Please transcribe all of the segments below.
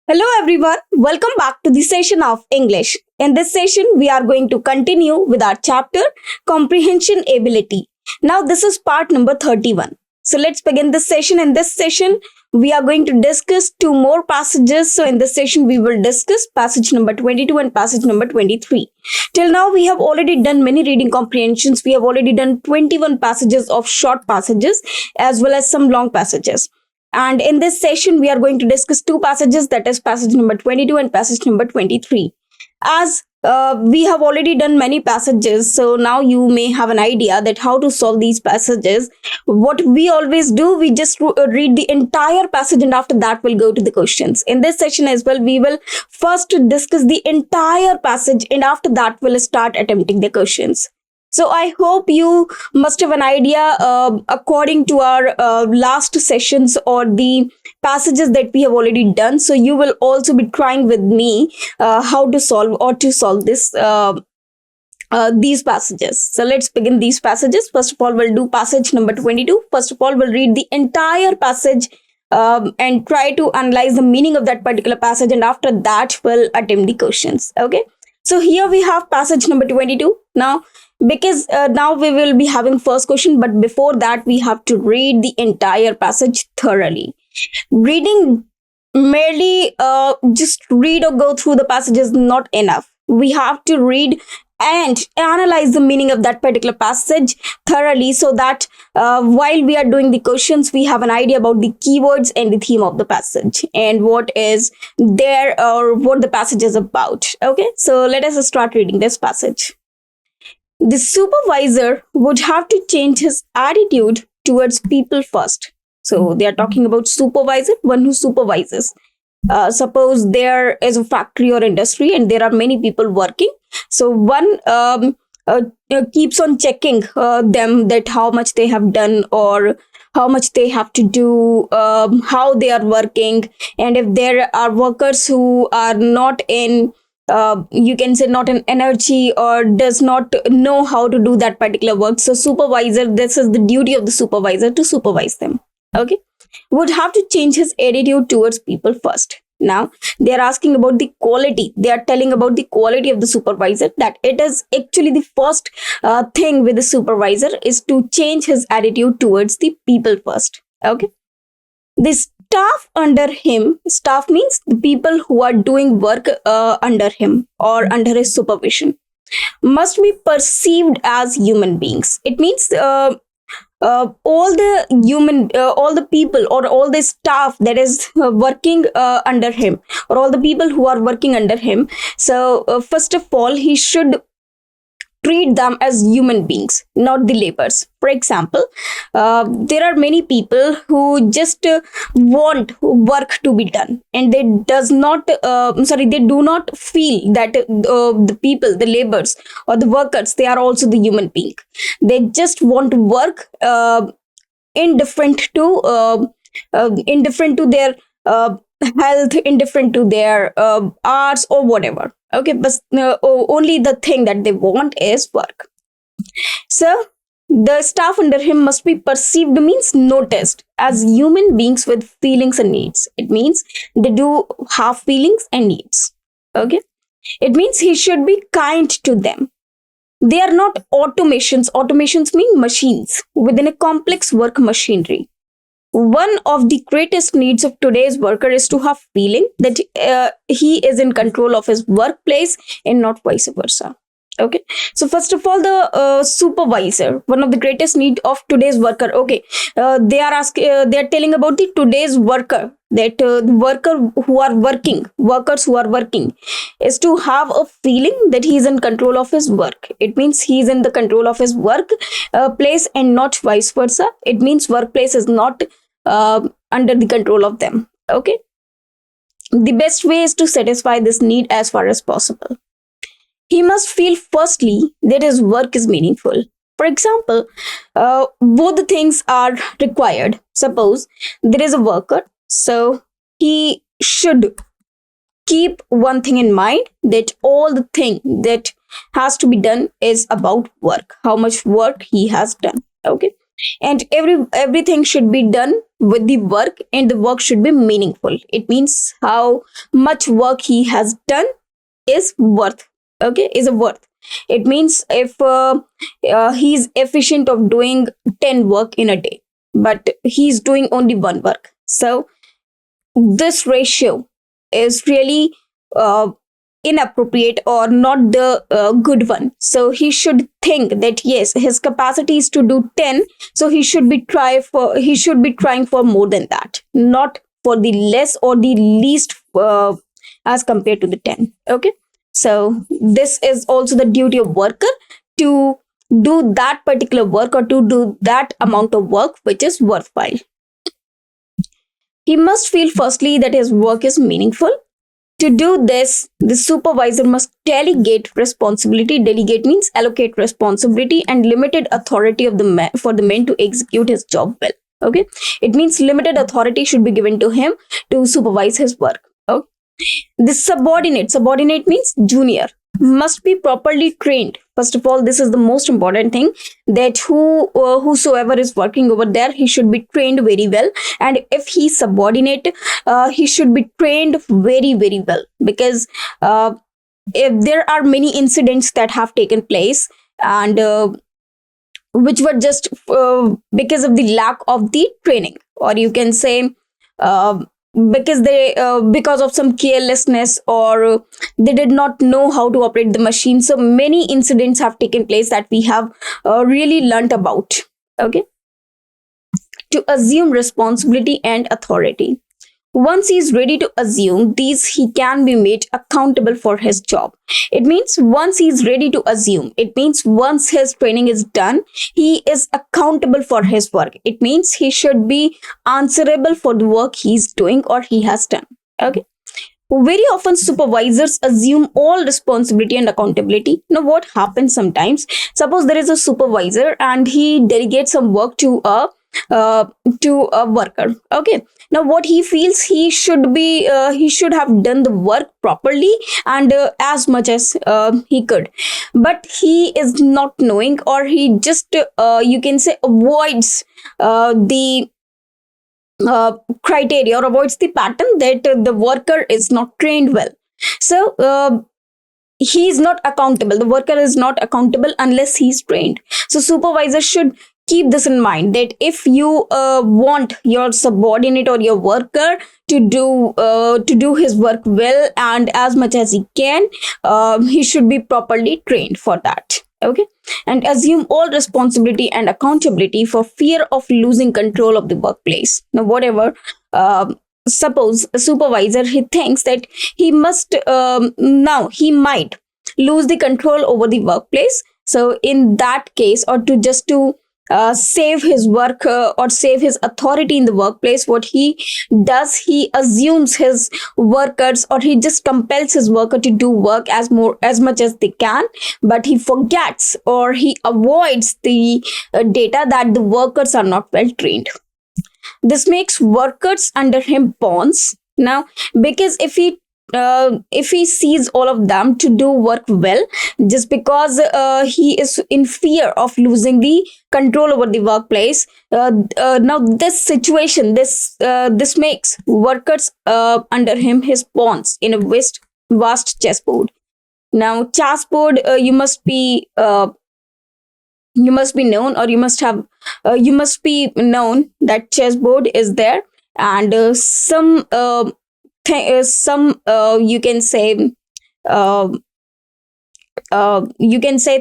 Hello everyone, welcome back to the session of English. In this session, we are going to continue with our chapter Comprehension Ability. Now, this is part number 31. So, let's begin this session. In this session, we are going to discuss two more passages. So, in this session, we will discuss passage number 22 and passage number 23. Till now, we have already done many reading comprehensions. We have already done 21 passages of short passages as well as some long passages. And in this session, we are going to discuss two passages, that is passage number 22 and passage number 23. As we have already done many passages, so now you may have an idea that how to solve these passages. What we always do, we just read the entire passage and after that we'll go to the questions. In this session as well, we will first discuss the entire passage and after that we'll start attempting the questions. So I hope you must have an idea according to our last sessions or the passages that we have already done. So you will also be trying with me how to solve this these passages. So let's begin these passages. First of all, we'll do passage number 22. First of all, we'll read the entire passage and try to analyze the meaning of that particular passage. And after that, we'll attempt the questions. Okay. So here we have passage number 22. Now, because now we will be having first question, but before that we have to read the entire passage thoroughly. Reading merely just read or go through the passage is not enough. We have to read and analyze the meaning of that particular passage thoroughly so that while we are doing the questions, we have an idea about the keywords and the theme of the passage and what is there or what the passage is about. Okay, so let us start reading this passage. The supervisor would have to change his attitude towards people first. So they are talking about supervisor, one who supervises. Suppose there is a factory or industry and there are many people working. So one keeps on checking them that how much they have done or how much they have to do, how they are working. And if there are workers who are not in you can say not in energy or does not know how to do that particular work. So supervisor, this is the duty of the supervisor to supervise them. Okay, would have to change his attitude towards people first. Now they are asking about the quality. They are telling about the quality of the supervisor, that it is actually the first thing with the supervisor is to change his attitude towards the people first. Okay, this staff under him, staff means the people who are doing work under him or under his supervision, must be perceived as human beings. It means all the people or all the staff that is working under him or all the people who are working under him. So first of all, he should treat them as human beings, not the laborers. For example, there are many people who just want work to be done, and they do not feel that the people, the laborers or the workers, they are also the human being. They just want to work indifferent to their health, indifferent to their arts or whatever. Okay, but only the thing that they want is work. So the staff under him must be perceived, means noticed, as human beings with feelings and needs. It means they do have feelings and needs. Okay, it means he should be kind to them. They are not automations. Automations mean machines within a complex work machinery. One of the greatest needs of today's worker is to have feeling that he is in control of his workplace and not vice versa. Okay, so first of all, the supervisor, one of the greatest need of today's worker. Okay, they are telling about the today's worker, that the workers who are working is to have a feeling that he is in control of his work. It means he is in the control of his work place and not vice versa. It means workplace is not under the control of them. Okay, the best way is to satisfy this need as far as possible. He must feel firstly that his work is meaningful. For example, both the things are required. Suppose there is a worker, so he should keep one thing in mind, that all the thing that has to be done is about work, how much work he has done. Okay, And everything should be done with the work, and the work should be meaningful. It means how much work he has done is worth. Okay, is a worth. It means if he's efficient of doing 10 work in a day, but he's doing only one work, so this ratio is really uh, inappropriate or not the good one. So he should think that yes, his capacity is to do 10, so he should be trying for more than that, not for the less or the least as compared to the 10. Okay, so this is also the duty of worker, to do that particular work or to do that amount of work which is worthwhile. He must feel firstly that his work is meaningful. To do this, the supervisor must delegate responsibility. Delegate means allocate responsibility and limited authority of the for the man to execute his job well. Okay, it means limited authority should be given to him to supervise his work. Okay, the subordinate means junior, must be properly trained. First of all, this is the most important thing, that whosoever is working over there, he should be trained very well. And if he's subordinate, he should be trained very very well, because if there are many incidents that have taken place, and which were just because of the lack of the training, or you can say uh, because of some carelessness, or they did not know how to operate the machine. So many incidents have taken place that we have really learnt about. Okay, to assume responsibility and authority. Once he is ready to assume these, he can be made accountable for his job. It means once he is ready to assume, it means once his training is done, he is accountable for his work. It means he should be answerable for the work he's doing or he has done. Okay. Very often supervisors assume all responsibility and accountability. Now what happens sometimes, suppose there is a supervisor and he delegates some work to a worker. Okay, now what he feels, he should have done the work properly and as much as he could, but he is not knowing, or he just you can say avoids the criteria, or avoids the pattern, that the worker is not trained well. So he is not accountable, the worker is not accountable unless he's trained. So supervisor should keep this in mind, that if you want your subordinate or your worker to do his work well and as much as he can, he should be properly trained for that. Okay, and assume all responsibility and accountability for fear of losing control of the workplace. Now whatever, suppose a supervisor, he thinks that now he might lose the control over the workplace. So in that case, or to save his work or save his authority in the workplace, what he does, he assumes his workers, or he just compels his worker to do work as much as they can, but he forgets or he avoids the data that the workers are not well trained. This makes workers under him pawns. Now, because if he sees all of them to do work well, just because he is in fear of losing the control over the workplace, now this situation, this makes workers under him his pawns in a vast chessboard. Now chessboard, you must be known, or you must be known that chessboard is there, and some you can say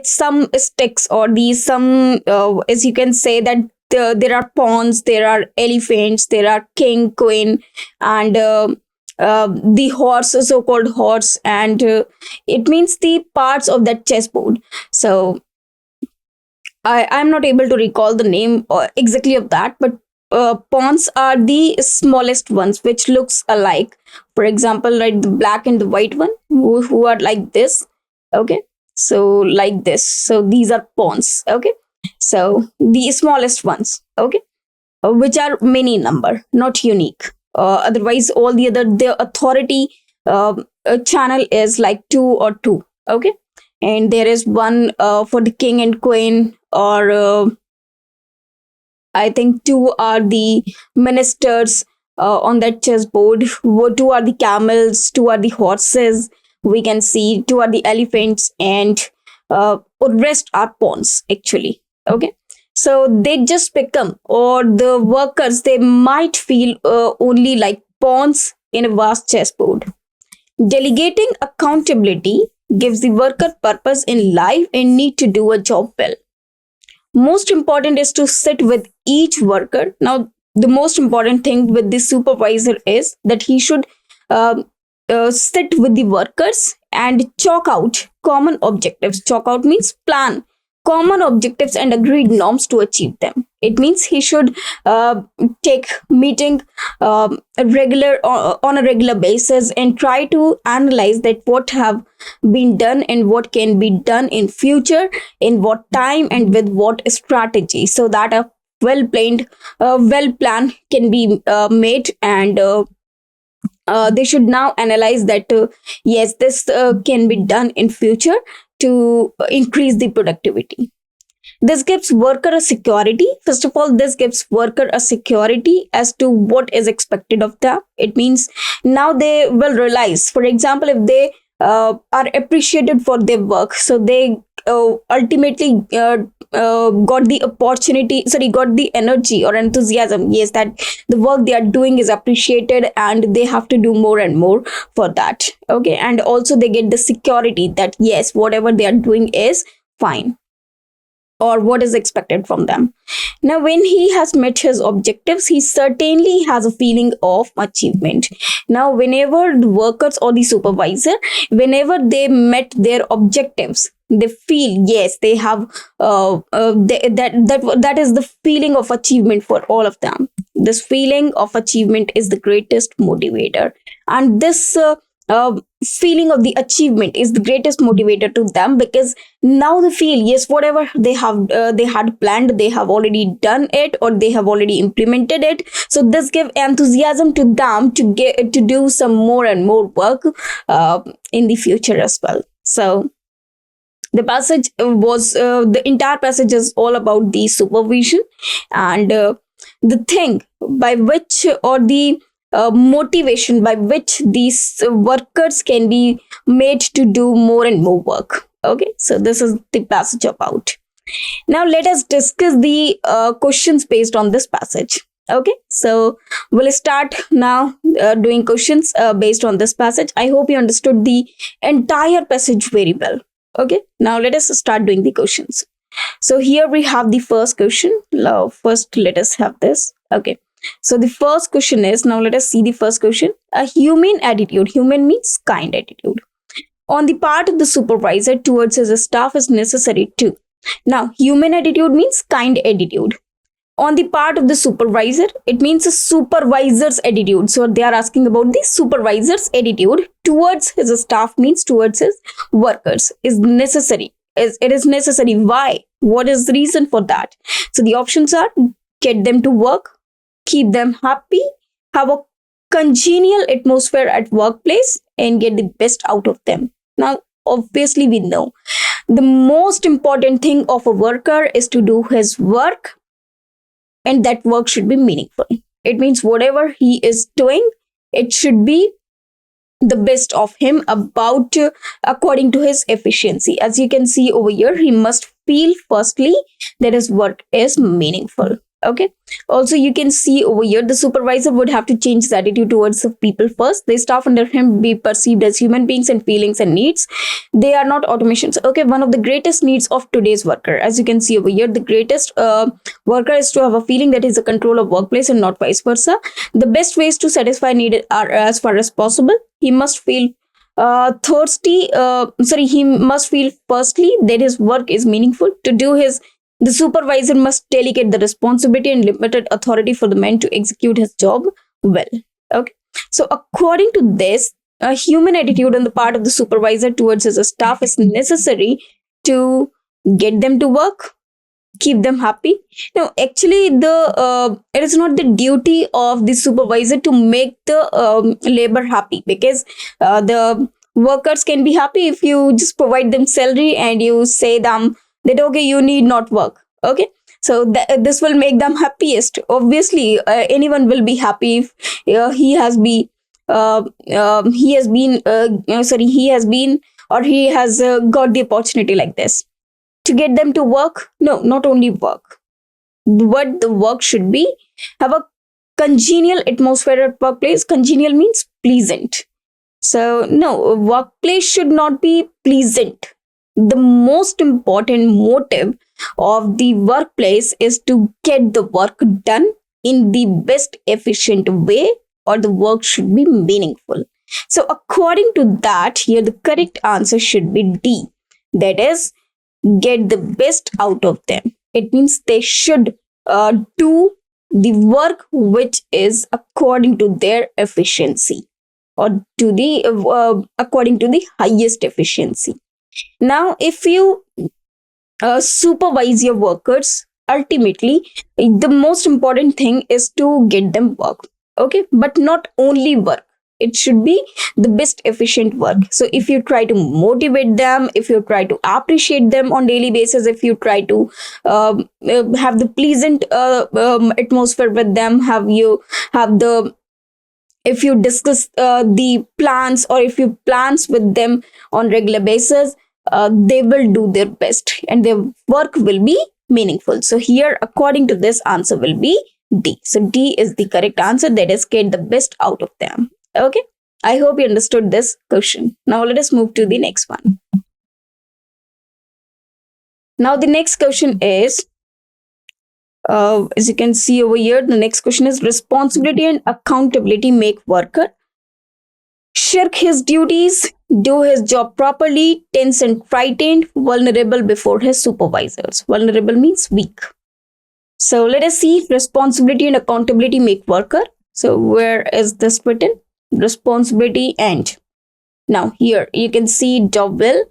some sticks, or these some as you can say that there are pawns, there are elephants, there are king, queen, and the horse, so called horse, and it means the parts of that chessboard. So I'm not able to recall the name exactly of that, but pawns are the smallest ones which looks alike. For example, like the black and the white one, who are like this. Okay, so like this. So these are pawns. Okay, so the smallest ones. Okay, which are many in number, not unique. Otherwise, all the other, the authority channel is like 2 or 2. Okay, and there is one for the king and queen, or I think two are the ministers on that chessboard. Two are the camels, two are the horses. We can see two are the elephants, and rest are pawns actually. Okay, so they just become, or the workers, they might feel only like pawns in a vast chessboard. Delegating accountability gives the worker purpose in life and need to do a job well. Most important is to sit with each worker. Now, the most important thing with the supervisor is that he should um, sit with the workers and chalk out common objectives. Chalk out means plan common objectives and agreed norms to achieve them. It means he should take meeting on a regular basis and try to analyze that what have been done and what can be done in future, in what time and with what strategy, so that a well plan can be made, and they should now analyze that yes, this can be done in future to increase the productivity. This gives worker a security. First of all, this gives worker a security as to what is expected of them. It means now they will realize, for example, if they are appreciated for their work, so they ultimately got the opportunity, sorry, got the energy or enthusiasm, yes, that the work they are doing is appreciated and they have to do more and more for that. Okay, and also they get the security that yes, whatever they are doing is fine, or what is expected from them. Now, when he has met his objectives, he certainly has a feeling of achievement. Now, whenever the workers or the supervisor, whenever they met their objectives, they feel yes, they have that is the feeling of achievement for all of them. This feeling of achievement is the greatest motivator, and this feeling of the achievement is the greatest motivator to them, because now they feel yes, whatever they have they had planned, they have already done it or they have already implemented it. So this give enthusiasm to them to get to do some more and more work in the future as well. So the passage was the entire passage is all about the supervision, and the thing by which, or the motivation by which these workers can be made to do more and more work. Okay, so this is the passage about. Now let us discuss the questions based on this passage. Okay, so we'll start now doing questions based on this passage. I hope you understood the entire passage very well. Okay, now let us start doing the questions. So here we have the first question. Now, first let us have this. Okay, so the first question is, now let us see the first question. A humane attitude, human means kind attitude, on the part of the supervisor towards his staff is necessary too. Now, human attitude means kind attitude. On the part of the supervisor, it means a supervisor's attitude. So they are asking about the supervisor's attitude towards his staff, means towards his workers, is necessary. It is necessary. Why? What is the reason for that? So the options are: get them to work, keep them happy, have a congenial atmosphere at workplace, and get the best out of them. Now, obviously, we know the most important thing of a worker is to do his work, and that work should be meaningful. It means whatever he is doing, it should be the best of him about according to his efficiency. As you can see over here, he must feel firstly that his work is meaningful. Okay, also you can see over here the supervisor would have to change his attitude towards the people first. The staff under him be perceived as human beings and feelings and needs. They are not automations. Okay, one of the greatest needs of today's worker, as you can see over here, the greatest worker is to have a feeling that he's a control of workplace and not vice versa. The best ways to satisfy need are as far as possible. He must feel he must feel firstly that his work is meaningful. To do his, the supervisor must delegate the responsibility and limited authority for the man to execute his job well. Okay, so according to this, a human attitude on the part of the supervisor towards his staff is necessary to get them to work, keep them happy. Now, actually, it is not the duty of the supervisor to make the labor happy, because the workers can be happy if you just provide them salary and you say them that okay, you need not work. Okay, So this will make them happiest. Obviously, anyone will be happy if he has been or he has got the opportunity like this. To get them to work, no, not only work. What the work should be, have a congenial atmosphere at workplace. Congenial means pleasant. So no, workplace should not be pleasant. The most important motive of the workplace is to get the work done in the best efficient way, or the work should be meaningful. So according to that, here the correct answer should be D. That is, get the best out of them. It means they should do the work which is according to their efficiency, or to the according to the highest efficiency. Now, if you supervise your workers, ultimately the most important thing is to get them work. Okay, but not only work, it should be the best efficient work. So if you try to motivate them, if you try to appreciate them on daily basis, if you try to have the pleasant atmosphere with them, if you discuss the plans, or if you plans with them on regular basis, they will do their best and their work will be meaningful. So here, according to this, answer will be D. So D is the correct answer. That is, get the best out of them. Okay, I hope you understood this question. Now let us move to the next one. Now the next question is, as you can see over here, the next question is, responsibility and accountability make worker shirk his duties, do his job properly, tense and frightened, vulnerable before his supervisors. Vulnerable means weak. So let us see, responsibility and accountability make worker. So where is this written? Responsibility and. Now here you can see job well.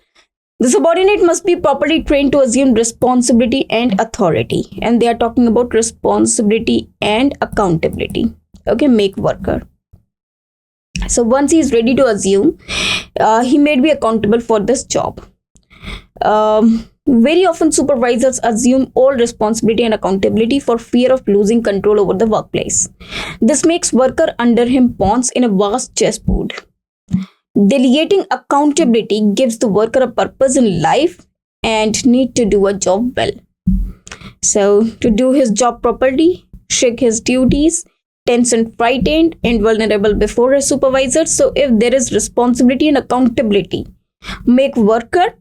The subordinate must be properly trained to assume responsibility and authority. And they are talking about responsibility and accountability. Okay, make worker. So once he is ready to assume, he may be accountable for this job. Very often supervisors assume all responsibility and accountability for fear of losing control over the workplace. This makes worker under him pawns in a vast chessboard. Delegating accountability gives the worker a purpose in life and need to do a job well. So to do his job properly, shirk his duties, tense and frightened, and vulnerable before his supervisor. So if there is responsibility and accountability, make worker,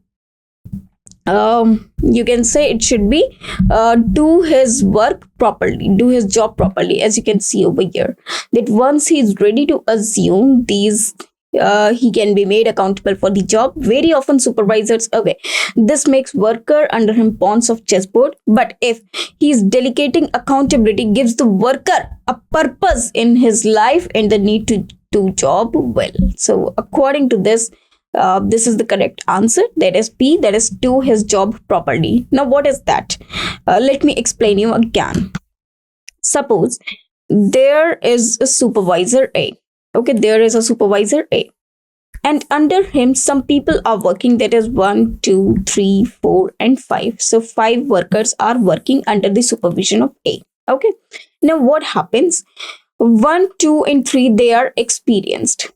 you can say it should be do his work properly, do his job properly. As you can see over here, that once he is ready to assume these, he can be made accountable for the job. Very often supervisors, okay, this makes worker under him pawns of chessboard. But if he is delegating accountability, gives the worker a purpose in his life and the need to do job well. So according to this, this is the correct answer. That is P. That is, do his job properly. Now what is that? Let me explain you again. Suppose there is a supervisor A. Okay, there is a supervisor A, and under him some people are working. That is 1, 2, 3, 4 and 5. So 5 workers are working under the supervision of A. Okay, now what happens? 1, 2 and 3, they are experienced.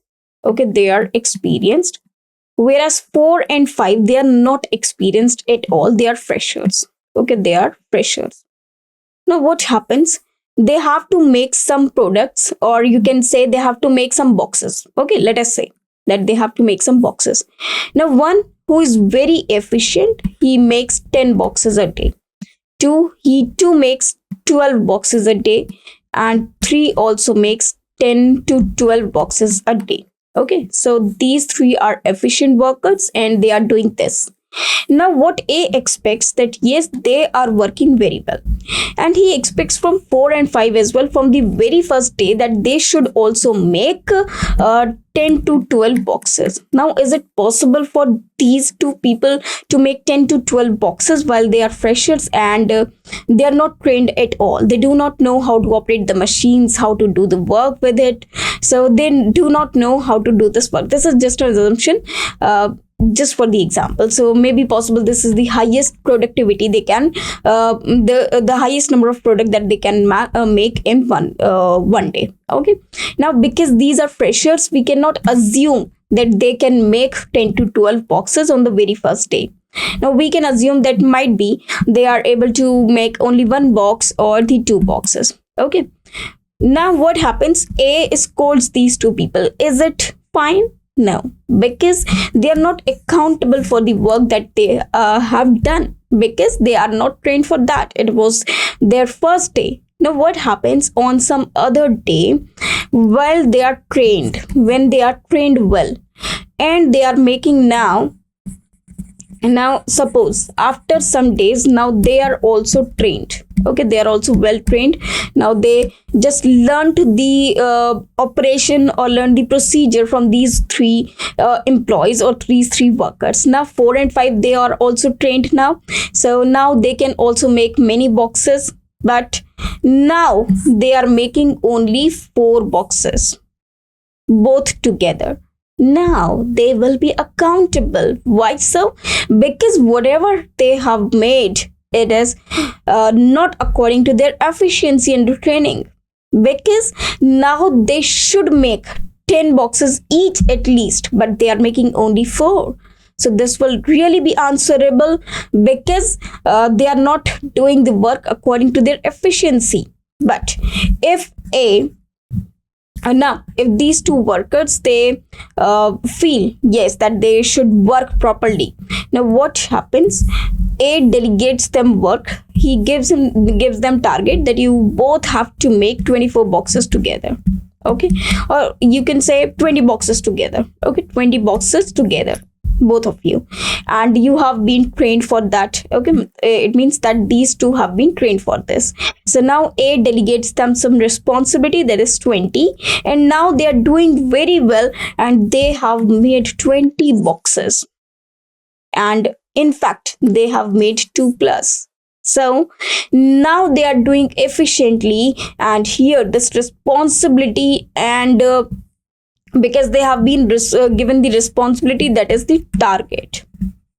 Okay, they are experienced, whereas 4 and 5, they are not experienced at all. They are freshers. Okay, they are freshers. Now what happens? They have to make some products, or you can say they have to make some boxes. Okay, let us say that they have to make some boxes. Now one who is very efficient, he makes 10 boxes a day. 2 makes 12 boxes a day, and 3 also makes 10 to 12 boxes a day. Okay, so these 3 are efficient workers and they are doing this. Now what A expects, that yes, they are working very well, and he expects from 4 and 5 as well, from the very first day, that they should also make 10 to 12 boxes. Now is it possible for these 2 people to make 10 to 12 boxes while they are freshers and they are not trained at all? They do not know how to operate the machines, how to do the work with it. So they do not know how to do this work. This is just an assumption. just for the example, so maybe possible this is the highest productivity they can, the highest number of product that they can make in one day. Okay, now because these are freshers, we cannot assume that they can make 10 to 12 boxes on the very first day. Now we can assume that might be they are able to make only one box or the two boxes. Okay, now what happens? A scolds these two people. Is it fine? No, because they are not accountable for the work that they have done, because they are not trained for that. It was their first day. Now what happens on some other day, while they are trained, when they are trained well, and they are making now suppose after some days, now they are also trained. Okay, they are also well trained. Now they just learned the operation or learned the procedure from these three employees or these three workers. Now 4 and 5, they are also trained now, so now they can also make many boxes. But now they are making only 4 boxes both together. Now they will be accountable. Why so? Because whatever they have made, it is not according to their efficiency and training. Because now they should make 10 boxes each at least, but they are making only 4. So this will really be answerable, because they are not doing the work according to their efficiency. But if now if these two workers, they feel yes that they should work properly, now what happens? A delegates them work. He gives them target that you both have to make 24 boxes together. Okay, or you can say 20 boxes together. Okay, 20 boxes together, both of you, and you have been trained for that. Okay, it means that these two have been trained for this. So now A delegates them some responsibility, that is 20, and now they are doing very well, and they have made 20 boxes, and in fact they have made 2 plus. So now they are doing efficiently, and here this responsibility, and because they have been given the responsibility, that is the target,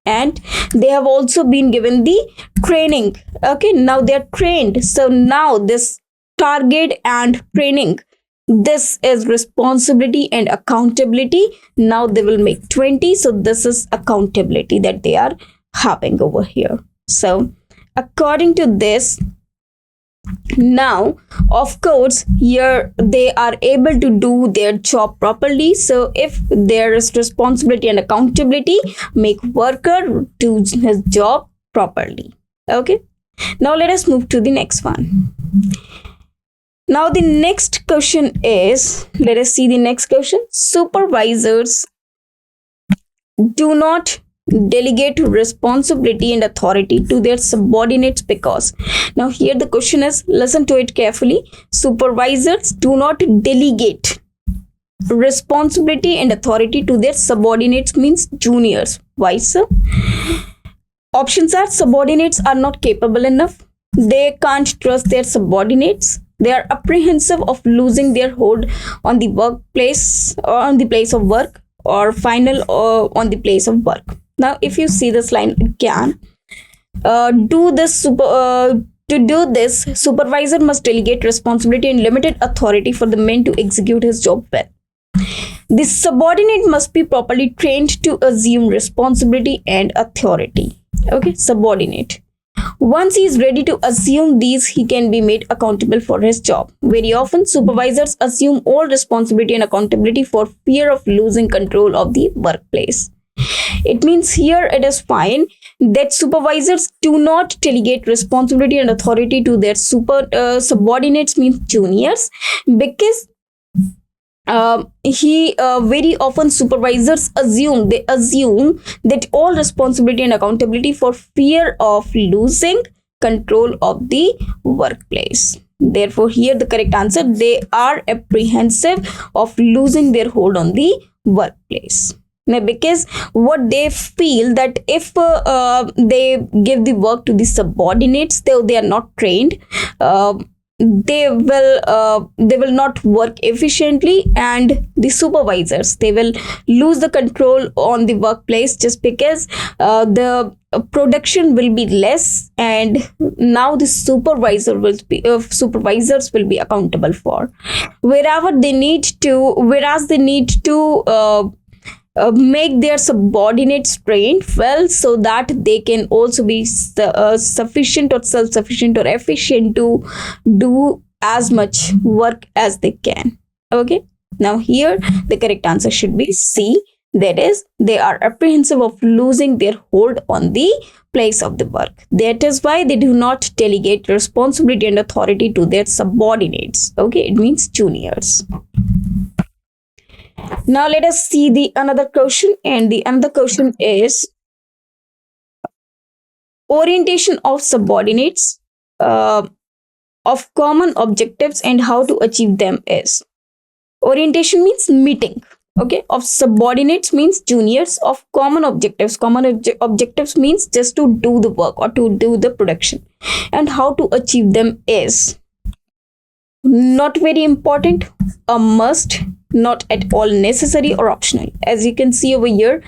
and they have also been given the training. Okay, now they are trained, so now this target and training, this is responsibility and accountability. Now they will make 20, so this is accountability that they are having over here. So according to this, now of course here they are able to do their job properly. So if there is responsibility and accountability, make worker do his job properly. Okay, now let us move to the next one. Now the next question is, let us see the next question. Supervisors do not delegate responsibility and authority to their subordinates because, now here the question is, listen to it carefully. Supervisors do not delegate responsibility and authority to their subordinates, means juniors. Why so? Options are: subordinates are not capable enough, they can't trust their subordinates, they are apprehensive of losing their hold on the workplace or on the place of work, or final or on the place of work. Now if you see this line again, to do this, supervisor must delegate responsibility and limited authority for the man to execute his job well. The subordinate must be properly trained to assume responsibility and authority. Okay, subordinate. Once he is ready to assume these, he can be made accountable for his job. Very often, supervisors assume all responsibility and accountability for fear of losing control of the workplace. It means here it is fine that supervisors do not delegate responsibility and authority to their subordinates, means juniors, because very often supervisors assume that all responsibility and accountability for fear of losing control of the workplace. Therefore here the correct answer, they are apprehensive of losing their hold on the workplace. Now, because what they feel that if they give the work to the subordinates, though they are not trained, they will not work efficiently, and the supervisors, they will lose the control on the workplace, just because the production will be less, and now the supervisors will be accountable for whereas they need to make their subordinates trained well, so that they can also be sufficient or self-sufficient or efficient to do as much work as they can. Okay, now here the correct answer should be C. That is, they are apprehensive of losing their hold on the place of the work. That is why they do not delegate responsibility and authority to their subordinates. Okay, it means juniors. Now let us see the another question, and the another question is orientation of subordinates of common objectives and how to achieve them is. Orientation means meeting, okay, of subordinates means juniors, of common objectives. Objectives means just to do the work or to do the production, and how to achieve them is not very important, a must, not at all necessary or optional. As you can see over here,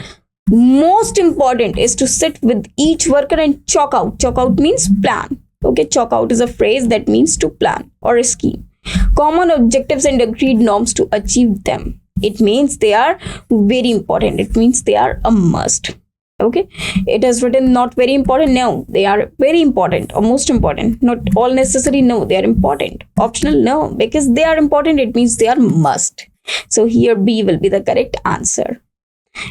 most important is to sit with each worker and chalk out. Chalk out means plan. Okay, chalk out is a phrase that means to plan or a scheme. Common objectives and agreed norms to achieve them. It means they are very important. It means they are a must. Okay, it is written not very important. No, they are very important or most important. Not all necessary. No, they are important. Optional. No, because they are important, it means they are must. So here B will be the correct answer.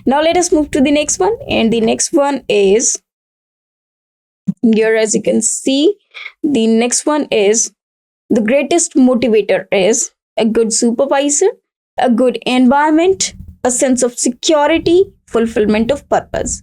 Now let us move to the next one, and the next one is here. As you can see, the next one is the greatest motivator is a good supervisor, a good environment, a sense of security, fulfillment of purpose.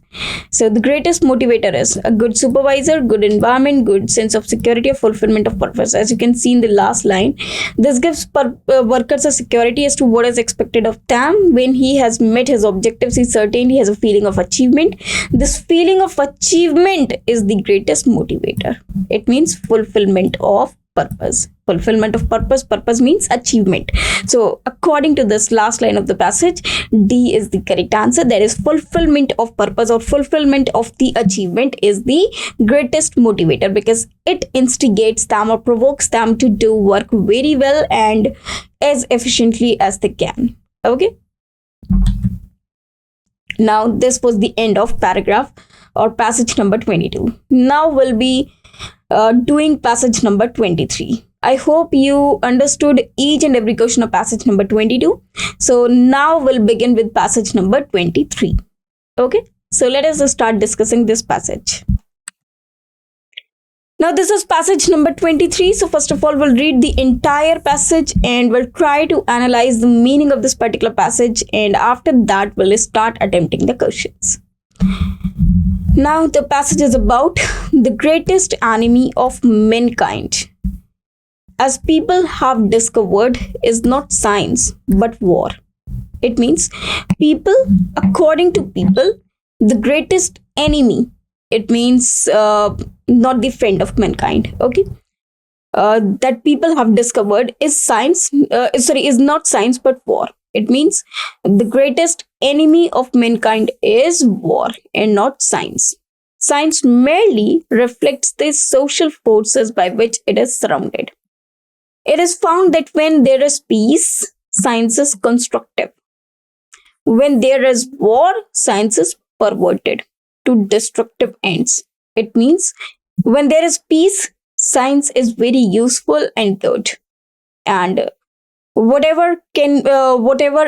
So the greatest motivator is a good supervisor, good environment, good sense of security, or fulfillment of purpose. As you can see in the last line, this gives workers a security as to what is expected of them. When he has met his objectives, he certainly has a feeling of achievement. This feeling of achievement is the greatest motivator. It means fulfillment of purpose. Fulfillment of purpose. Purpose means achievement. So according to this last line of the passage, D is the correct answer. That is, fulfillment of purpose or fulfillment of the achievement is the greatest motivator, because it instigates them or provokes them to do work very well and as efficiently as they can. Okay, now this was the end of paragraph or passage number 22. Now we'll be doing passage number 23. I hope you understood each and every question of passage number 22. So now we'll begin with passage number 23. Okay, so let us start discussing this passage. Now this is passage number 23. So first of all, we'll read the entire passage and we'll try to analyze the meaning of this particular passage, and after that we'll start attempting the questions. Now the passage is about the greatest enemy of mankind, as people have discovered, is not science but war. It means people, according to people, the greatest enemy, it means not the friend of mankind. Okay, that people have discovered is is not science but war. It means the greatest enemy of mankind is war and not science. Science merely reflects the social forces by which it is surrounded. It is found that when there is peace, science is constructive. When there is war, science is perverted to destructive ends. It means when there is peace, science is very useful and good. And whatever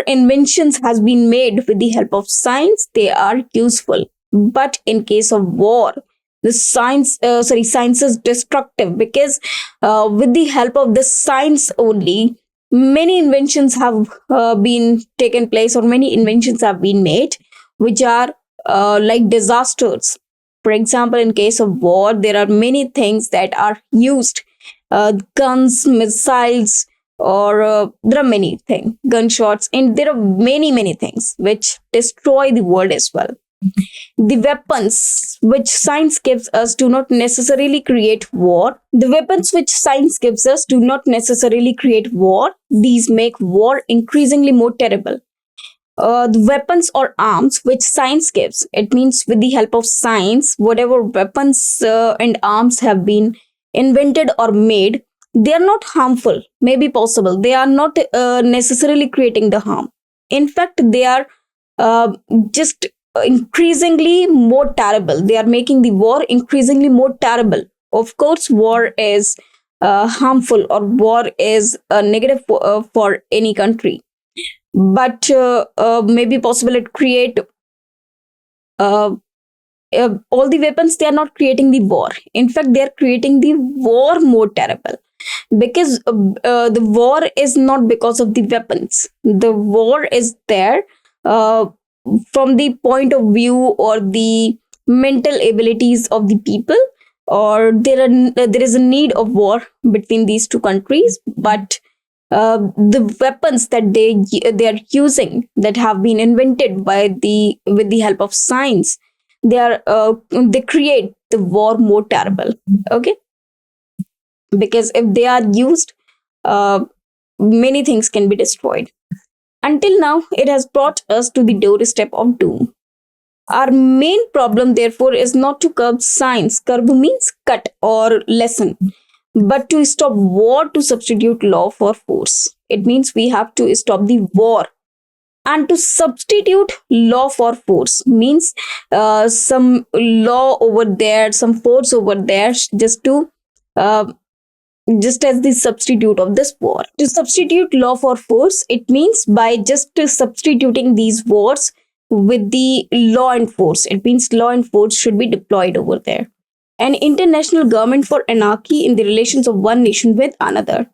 inventions has been made with the help of science, they are useful. But in case of war, the science is destructive, because with the help of the science only, many inventions have been taken place, or many inventions have been made, which are like disasters. For example, in case of war, there are many things that are used, guns, missiles, or there are many things, gunshots, and there are many things which destroy the world as well. The weapons which science gives us do not necessarily create war. The weapons which science gives us do not necessarily create war. These make war increasingly more terrible. The weapons or arms which science gives, it means with the help of science, whatever weapons and arms have been invented or made, they are not harmful. Maybe possible. They are not necessarily creating the harm. In fact, they are just increasingly more terrible. They are making the war increasingly more terrible. Of course, war is harmful, or war is negative for any country, but maybe possible it create uh, all the weapons. They are not creating the war. In fact, they are creating the war more terrible, because the war is not because of the weapons. The war is there uh, from the point of view or the mental abilities of the people, or there is a need of war between these two countries. But the weapons that they are using, that have been invented by the with the help of science, they create the war more terrible. Okay, because if they are used, uh, many things can be destroyed. Until now, it has brought us to the doorstep of doom. Our main problem, therefore, is not to curb science. Curb means cut or lessen, but to stop war, to substitute law for force. It means we have to stop the war, and to substitute law for force means some law over there, some force over there, uh, just as the substitute of this war. To substitute law for force, it means by just substituting these words with the law and force. It means law and force should be deployed over there. An international government for anarchy in the relations of one nation with another.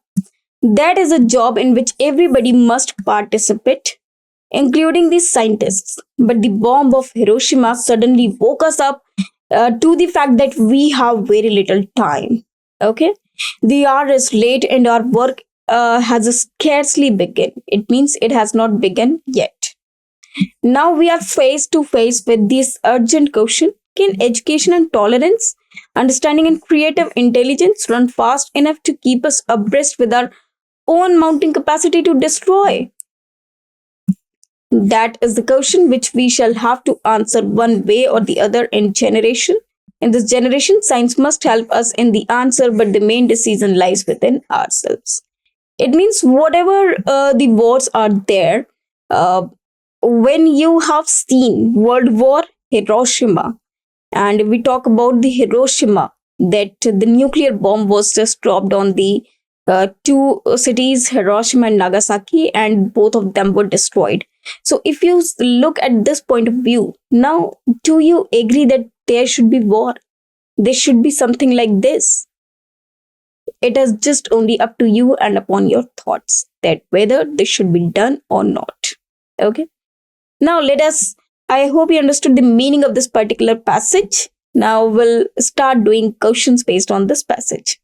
That is a job in which everybody must participate, including the scientists. But the bomb of Hiroshima suddenly woke us up to the fact that we have very little time. Okay, the hour is late and our work has scarcely begun. It means it has not begun yet. Now we are face to face with this urgent question: can education and tolerance, understanding and creative intelligence run fast enough to keep us abreast with our own mounting capacity to destroy? That is the question which we shall have to answer one way or the other in generation. In this generation, science must help us in the answer, but the main decision lies within ourselves. It means whatever the wars are there, uh, when you have seen World War Hiroshima, and we talk about the Hiroshima, that the nuclear bomb was just dropped on the two cities, Hiroshima and Nagasaki, and both of them were destroyed. So, if you look at this point of view, now do you agree that there should be war? There should be something like this. It is just only up to you and upon your thoughts that whether this should be done or not. Okay. Now, I hope you understood the meaning of this particular passage. Now, we'll start doing questions based on this passage.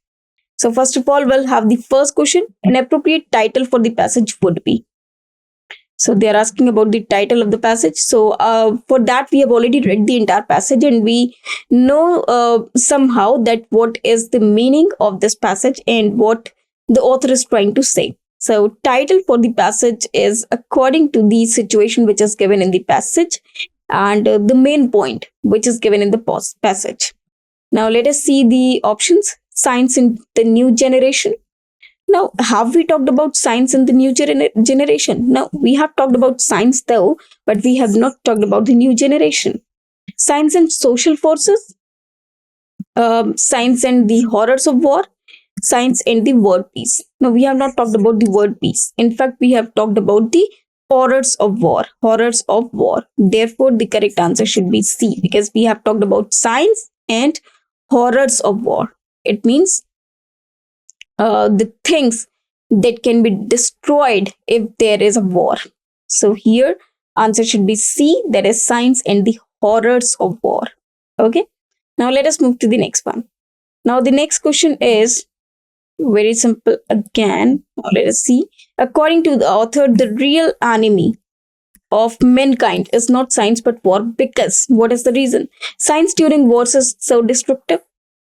So, first of all, we'll have the first question. An appropriate title for the passage would be. So, they are asking about the title of the passage. So, for that, we have already read the entire passage and we know somehow that what is the meaning of this passage and what the author is trying to say. So, title for the passage is according to the situation which is given in the passage and the main point which is given in the passage. Now, let us see the options. Science in the new generation. Now, have we talked about science in the new generation? No, we have talked about science though, but we have not talked about the new generation. Science and social forces. Science and the horrors of war. Science and the word peace. Now, we have not talked about the word peace. In fact, we have talked about the horrors of war. Horrors of war. Therefore, the correct answer should be C, because we have talked about science and horrors of war. It means the things that can be destroyed if there is a war. So here, answer should be C, that is science and the horrors of war. Okay. Now let us move to the next one. Now the next question is very simple again. Now let us see. According to the author, the real enemy of mankind is not science but war. Because what is the reason? Science during wars is so destructive.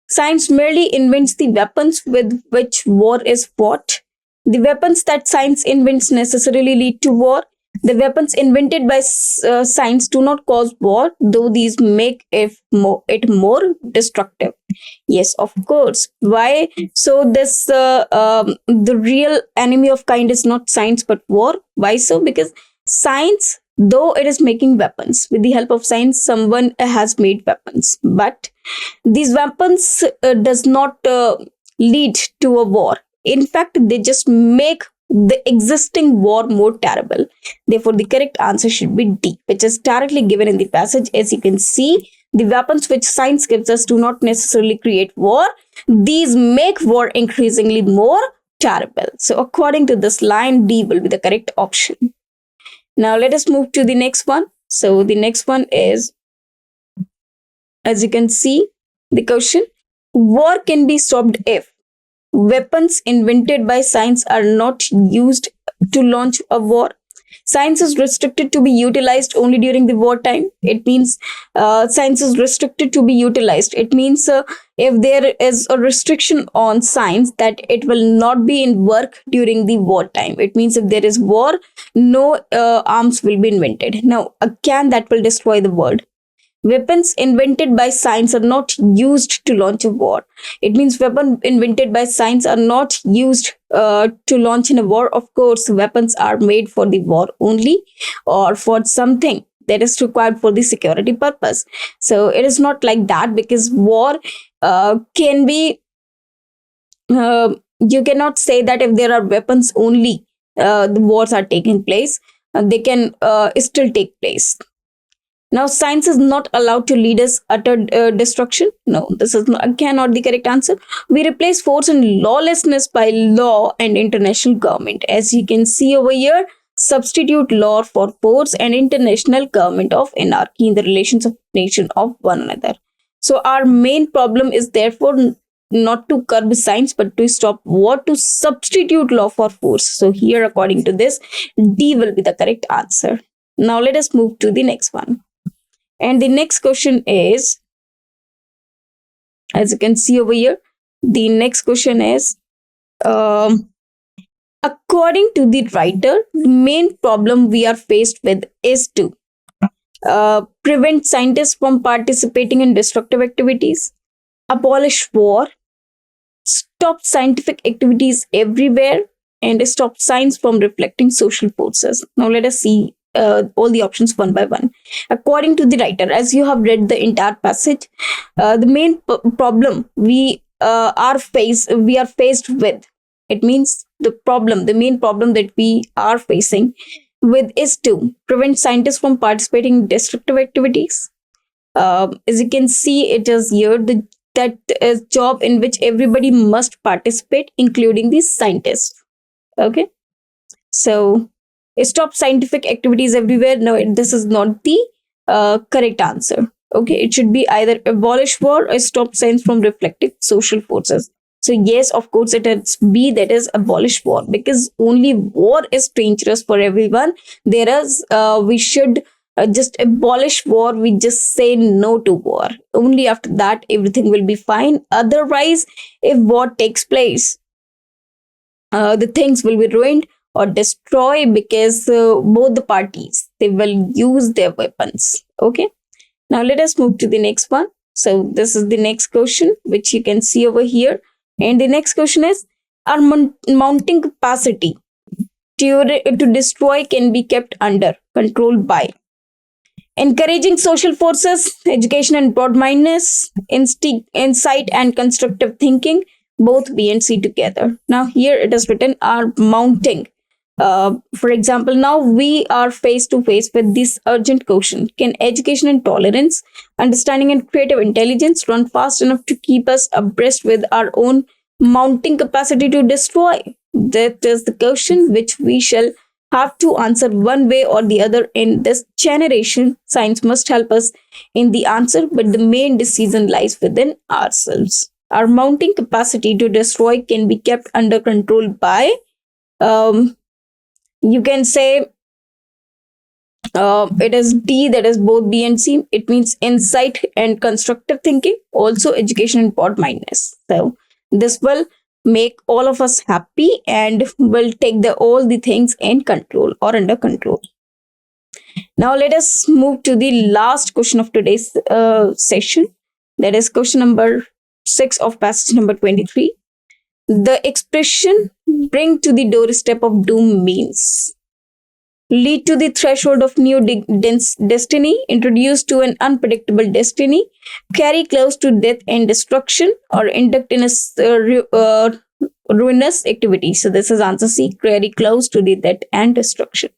Science merely invents the weapons with which war is fought. The weapons that science invents necessarily lead to war. The weapons invented by science do not cause war, though these make it more destructive. Yes, of course. Why? So this the real enemy of kind is not science but war. Why so? Because science, though it is making weapons, with the help of science, someone has made weapons, but these weapons does not lead to a war. In fact, they just make the existing war more terrible. Therefore, the correct answer should be D, which is directly given in the passage. As you can see, the weapons which science gives us do not necessarily create war. These make war increasingly more terrible. So, according to this line, D will be the correct option. Now, let us move to the next one. So, the next one is, as you can see, the question: war can be stopped if weapons invented by science are not used to launch a war. Science is restricted to be utilized only during the wartime. It means science is restricted to be utilized. It means if there is a restriction on science, that it will not be in work during the wartime. It means if there is war, no arms will be invented. Now, again, that will destroy the world. Weapons invented by science are not used to launch a war. It means weapons invented by science are not used to launch in a war. Of course, weapons are made for the war only, or for something that is required for the security purpose. So it is not like that, because war can be, you cannot say that if there are weapons only, the wars are taking place. They can still take place. Now, science is not allowed to lead us utter destruction. No, this is not, again, not the correct answer. We replace force and lawlessness by law and international government. As you can see over here, substitute law for force and international government of anarchy in the relations of nation of one another. So our main problem is therefore not to curb science, but to stop war, to substitute law for force. So here, according to this, D will be the correct answer. Now let us move to the next one. And the next question is, as you can see over here, the next question is, according to the writer, the main problem we are faced with is to prevent scientists from participating in destructive activities, abolish war, stop scientific activities everywhere, and stop science from reflecting social forces. Now let us see all the options one by one. According to the writer, as you have read the entire passage, the main problem we are faced with, it means the main problem that we are facing with is to prevent scientists from participating in destructive activities. As you can see, it is here that is job in which everybody must participate, including the scientists. Okay, so stop scientific activities everywhere. No, this is not the correct answer. Okay, it should be either abolish war or stop science from reflecting social forces. So yes, of course, it is B, that is abolish war, because only war is dangerous for everyone. There is, we should just abolish war. We just say no to war. Only after that, everything will be fine. Otherwise, if war takes place, the things will be ruined or destroy, because both the parties, they will use their weapons. Okay, now let us move to the next one. So this is the next question, which you can see over here, and the next question is, our mounting capacity to destroy can be kept under control by encouraging social forces, education and broad-mindedness, insight and constructive thinking, both B and C together. Now here it is written, are mounting. For example, now we are face to face with this urgent question: can education and tolerance, understanding and creative intelligence run fast enough to keep us abreast with our own mounting capacity to destroy? That is the question which we shall have to answer one way or the other in this generation. Science must help us in the answer, but the main decision lies within ourselves. Our mounting capacity to destroy can be kept under control by, you can say, It is D, that is both B and C. It means insight and constructive thinking, also education and broad mindedness. So this will make all of us happy and will take the all the things in control or under control. Now let us move to the last question of today's session. That is question number 6 of passage number 23. The expression bring to the doorstep of doom means lead to the threshold of new destiny, introduce to an unpredictable destiny, carry close to death and destruction, or induct in a ruinous activity. So this is answer C, carry close to the death and destruction.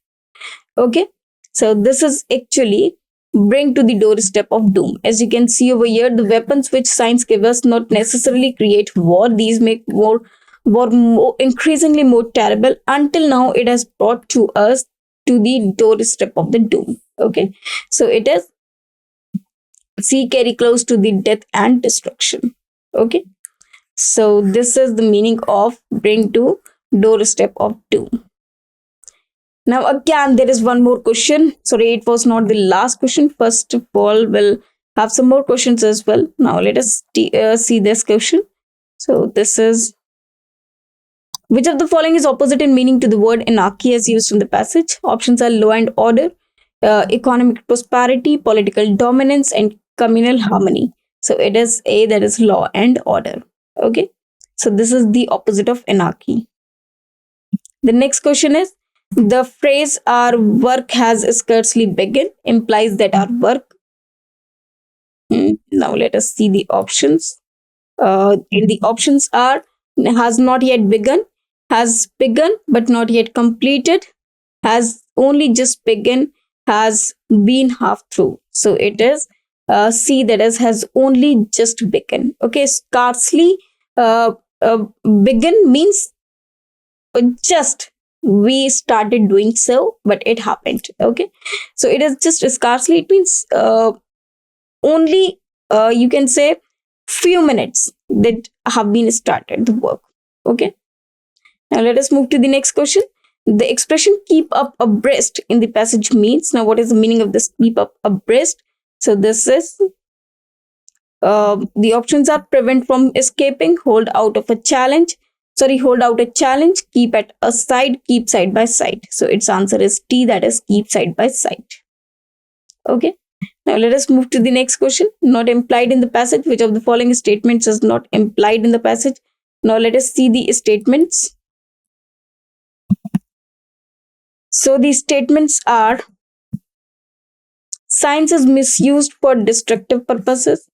Okay, so this is actually bring to the doorstep of doom. As you can see over here, the weapons which science gives us not necessarily create war. These make war more increasingly more terrible. Until now, it has brought to us to the doorstep of the doom. Okay, so it is C, carry close to the death and destruction. Okay, so this is the meaning of bring to doorstep of doom. Now again, there is one more question. Sorry, it was not the last question. First of all, we'll have some more questions as well. Now let us see this question. So this is, which of the following is opposite in meaning to the word anarchy as used in the passage? Options are law and order, economic prosperity, political dominance, and communal harmony. So it is A, that is law and order. Okay, so this is the opposite of anarchy. The next question is, the phrase our work has scarcely begun implies that our work. Now let us see the options. And the options are has not yet begun, has begun but not yet completed, has only just begun, has been half through. So it is C, that is has only just begun. Okay, scarcely begun means just we started doing so, but it happened. Okay, so it is just scarcely. It means only you can say few minutes that have been started the work. Okay, now let us move to the next question. The expression keep up abreast in the passage means, now what is the meaning of this keep up abreast? So this is the options are prevent from escaping, hold out a challenge, keep at a side, keep side by side. So its answer is T, that is keep side by side. Okay, now let us move to the next question. Not implied in the passage. Which of the following statements is not implied in the passage? Now let us see the statements. So the statements are, science is misused for destructive purposes.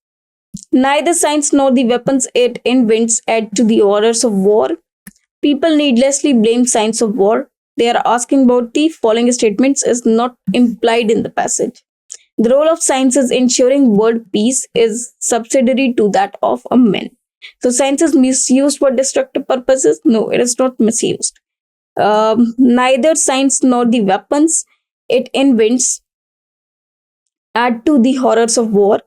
Neither science nor the weapons it invents add to the horrors of war. People needlessly blame science of war. They are asking about the following statements is not implied in the passage. The role of science is ensuring world peace is subsidiary to that of a man. So science is misused for destructive purposes? No, it is not misused. Neither science nor the weapons it invents add to the horrors of war.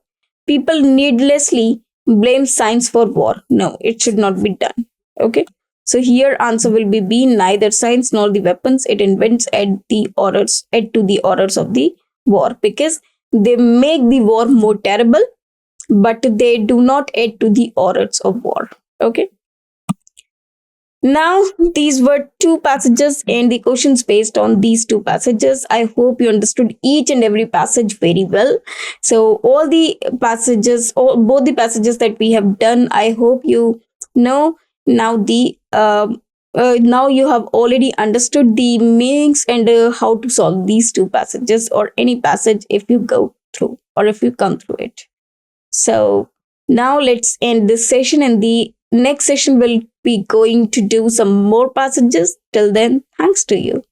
People needlessly blame science for war. No, it should not be done. Okay, so here answer will be B. Neither science nor the weapons it invents add to the horrors of the war, because they make the war more terrible, but they do not add to the horrors of war. Okay. Now, these were two passages and the questions based on these two passages. I hope you understood each and every passage very well. So, all the passages, both the passages that we have done, I hope you know now now you have already understood the meanings and how to solve these two passages or any passage if you go through or if you come through it. So, now let's end this session, and the next session will be going to do some more passages. Till then, thanks to you.